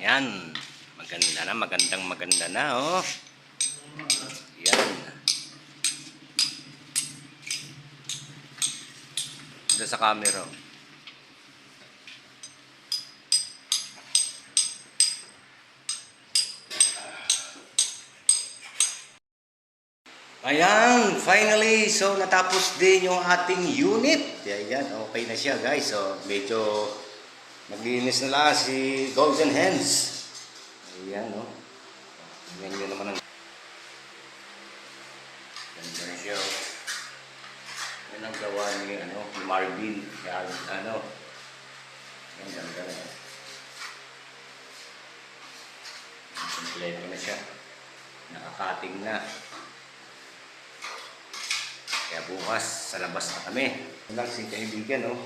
Yan. Maganda na, oh. Yan. Dito sa camera. Ayan, finally, so natapos din yung ating unit. Ayan, okay na siya guys. So medyo maglinis na lang si Golden Hands. Ayan, oh. Ayan yun naman ang ganda na siya. Yan ang gawa ni, ni Marvin. Yan, yan ganda na yan. Kompleto na siya. Nakakating na. Kaya bukas sa labas na kami. Yan lang si kaibigan, oh.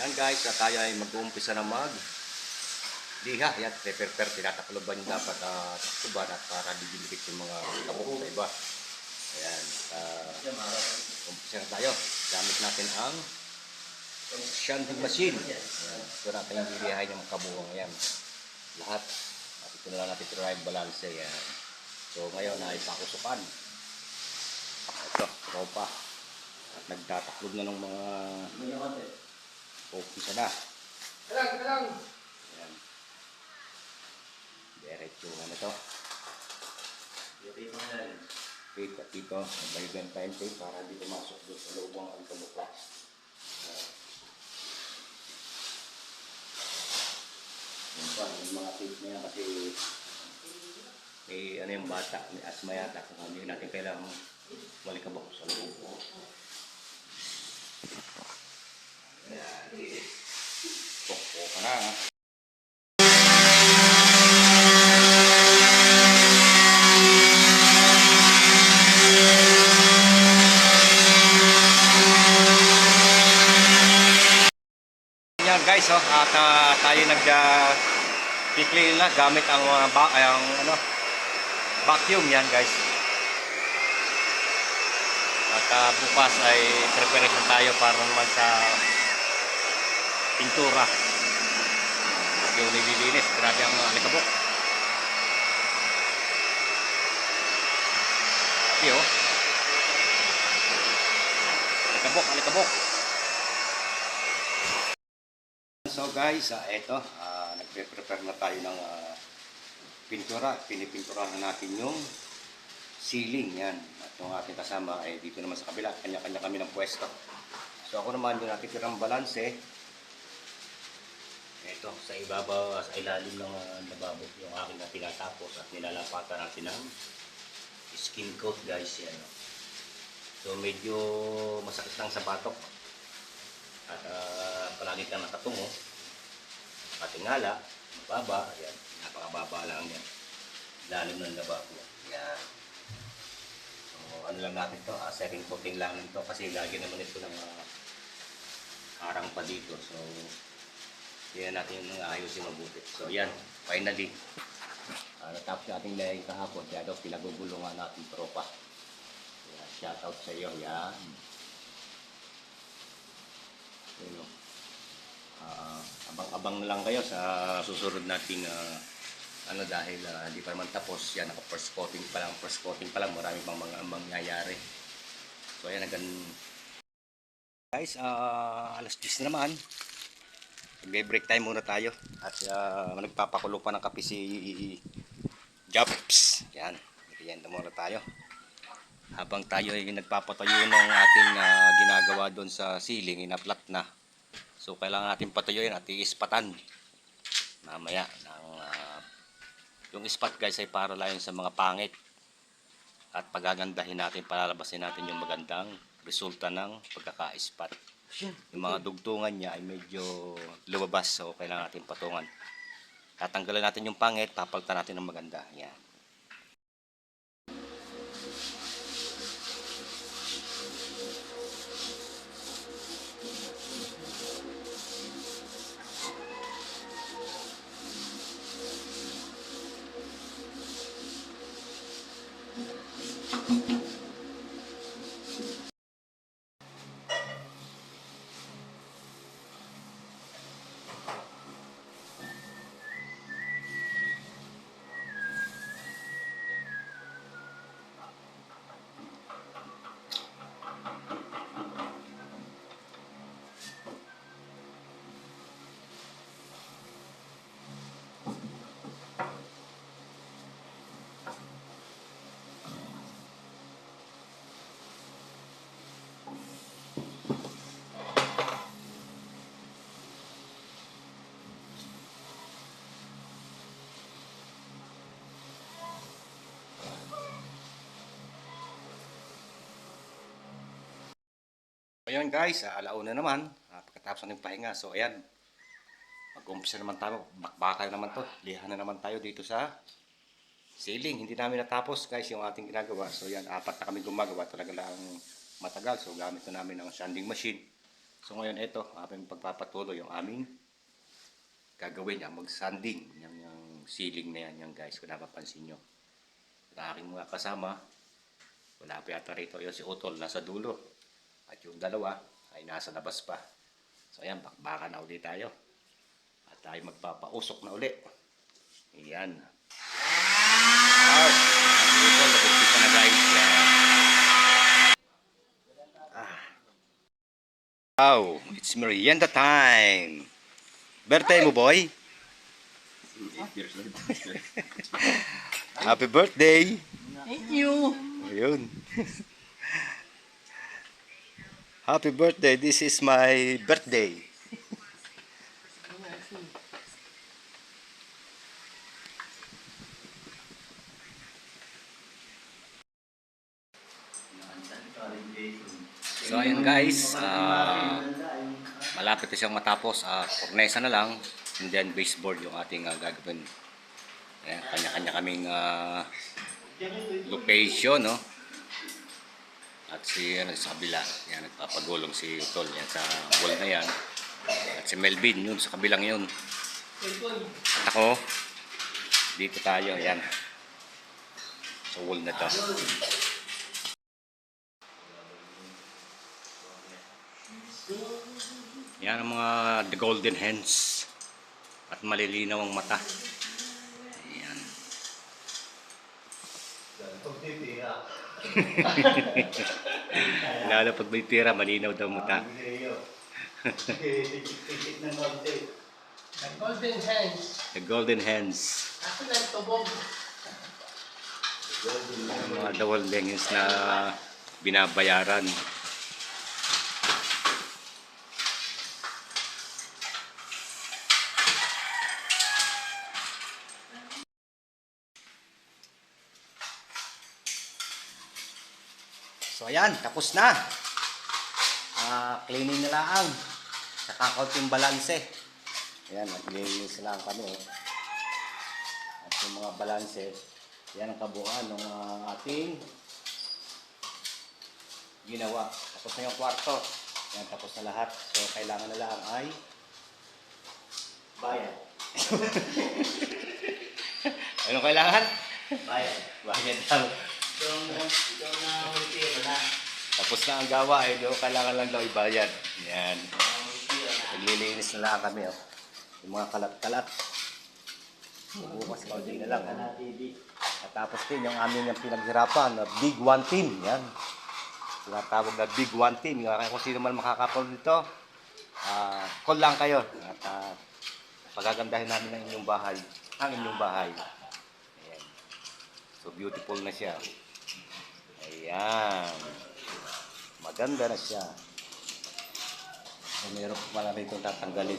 Yan guys, tayo ay mag-uumpisa na liha. Yan, prepare, tinatakloban yung dapat takloban at para digilikit yung mga kabuk sa iba. Ayan, umpisa na tayo. Gamit natin ang sanding machine. Ayan, ito natin yung dilihain yung kabuong. Ayan, lahat. At ito na lang natin drive balance. Ayan. So ngayon ay pakusukan. Ito, tropa. At nagtataklob na ng mga umpisa na. Ayan. Diretsuhan na ito. Dito, may bentahin tape para di pumasok doon sa loob ang kamukha. Yung mga tape na yan kasi may yung bata, may asma yata. Kung hindi natin kailangan malikabok sa loob. Ayan. Pokpo ka na. Guys, at tayo nag-clean na gamit ang vacuum yan guys. At bukas ay preparation tayo para naman sa pintura. Yung nililinis, grabe ang alikabok. Iyo. Alikabok. So guys, eto, nagpe-prepare na tayo ng pintura. Pinipinturahan natin yung ceiling yan. At yung ating kasama ay dito naman sa kabila. Kanya-kanya kami ng pwesto. So ako naman yung natitirang balanse. Ito, sa ibabaw, sa ilalim ng lababo, yung aking na tinatapos at nilalapatan natin ng skin coat guys. Yan. So medyo masakit lang sa batok. At palagi kang nakatungo. Patingala, mababa, yan, napakababa lang yan. Lalim ng lababo. Yan. So, ano lang natin ito, setting coating lang ito kasi lagi naman ito ng harang pa dito. So, yan natin yung ayusin mabuti. So, yan, finally. Natapos natin lahat kahapon, kaya daw pinagugulungan natin tropa. Yan, shoutout sa iyo, yan. So, abang-abang na lang kayo sa susunod nating dahil hindi pa naman tapos yan, first coating pa lang, marami pang mga mangyayari. So ayan, guys, alas 10 na naman, mag-break time muna tayo at nagpapakulo pa ng kape si Jobs. Yan, muna tayo habang tayo ay nagpapatayo ng ating ginagawa doon sa ceiling, inaplat na. So kailangan natin patuyuin at iispatan mamaya yung ispat guys ay para lang sa mga pangit at pagagandahin natin, palalabasin natin yung magandang resulta ng pagkaka-ispat. Yung mga dugtungan niya ay medyo lumabas, so kailangan natin patungan. Tatanggalan natin yung pangit, papalitan natin ng maganda. Yan. Ayan guys, alauna naman. Pagkatapos ng pahinga. So ayan, mag-umpisa naman tayo. Bakbakan naman to. Lihan na naman tayo dito sa ceiling. Hindi namin natapos guys yung ating ginagawa. So yan, 4 na kami gumagawa. Talaga lang matagal. So gamit na namin ang sanding machine. So ngayon ito, aming pagpapatuloy yung aming gagawin yan. Mag-sanding. Yung ceiling na yan, yan guys. Kung napapansin nyo. Ang aking mga kasama. Wala pa yata rito. Yun si Utol, nasa dulo. At yung dalawa ay nasa labas pa. So ayan, bakbakan na ulit tayo. At tayo magpapausok na ulit. Ayan. Wow! Ito, nag-umpisa na guys. Yan. Wow! It's merienda time! Birthday mo, boy? Happy birthday! Thank you. Ayun. Happy birthday. This is my birthday. So ayun guys, malapit na siyang matapos. Cornesa na lang and then baseboard yung ating gagawin. Ayan, kanya-kanya kaming location, no? At si sa kabila, yan, nagpapagulong si Utol yan sa wall na yan. At si Melvin yun sa kabilang yun. At ako, dito tayo, yan. Sa wall na to. Yan ang mga the golden hands. At malilinaw ang mata. Ayan. Lalo pag may pera, malinaw daw mata. The golden hands. The golden hands. Ako lang tubog. Mga the golden hands na binabayaran. So ayan, tapos na. Cleaning na lang. Saka konting balanse. Ayan, naglilinis lang kami. At yung mga balanse, yan ang kabuuan ng ating ginawa. Tapos na yung kwarto. Ayan, tapos na lahat. So kailangan na lang ay bayad. Anong kailangan? Bayad. Bayad lang. Tapos na ang gawa, eh, kailangan lang daw ibayad. Yan. Naglilinis na lang kami. Oh. Yung mga kalat-kalat. Bukas kaunti na lang. At tapos din yung aming yung pinaghirapan, Big One Team. Yan. Tinatawag na Big One Team. Kung sino man makakapanood nito, call lang kayo. At pagagandahin namin ang inyong bahay. Ang inyong bahay. Ayan. So beautiful na siya. Ayan. Maganda na siya. So, meron pa pala rito tatanggalin.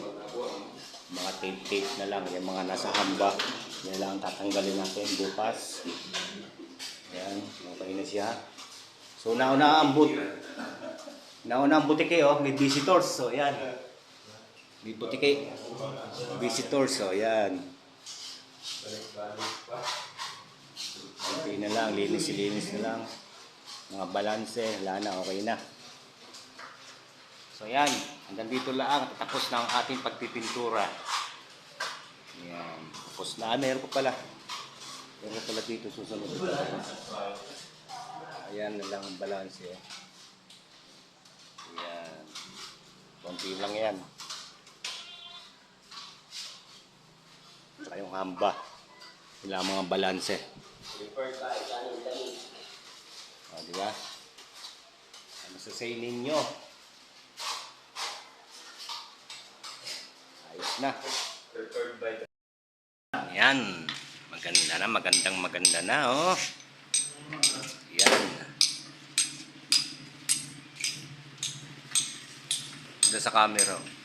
Mga tape-tape na lang. Yung mga nasa hamba. Yan lang tatanggalin natin bukas. Ayan. Okay na siya. So, nauna ang butike, oh. May visitors. So, ayan. May butike. Visitors. So, ayan. Okay na lang. Linis na lang. Mga balanse, wala na, okay na. So yan, hanggang dito lang, tapos na ang ating pagpipintura. Yan, tapos na, meron pa pala. Meron pa pala dito, susunod. Yan na lang ang balance eh. Yan. Konti lang yan. Saka yung hamba. Sila mga balanse. O, diba? Ano sa say ninyo? Ayos na. Yan. Maganda na. Maganda na, oh. Yan. Ito sa camera.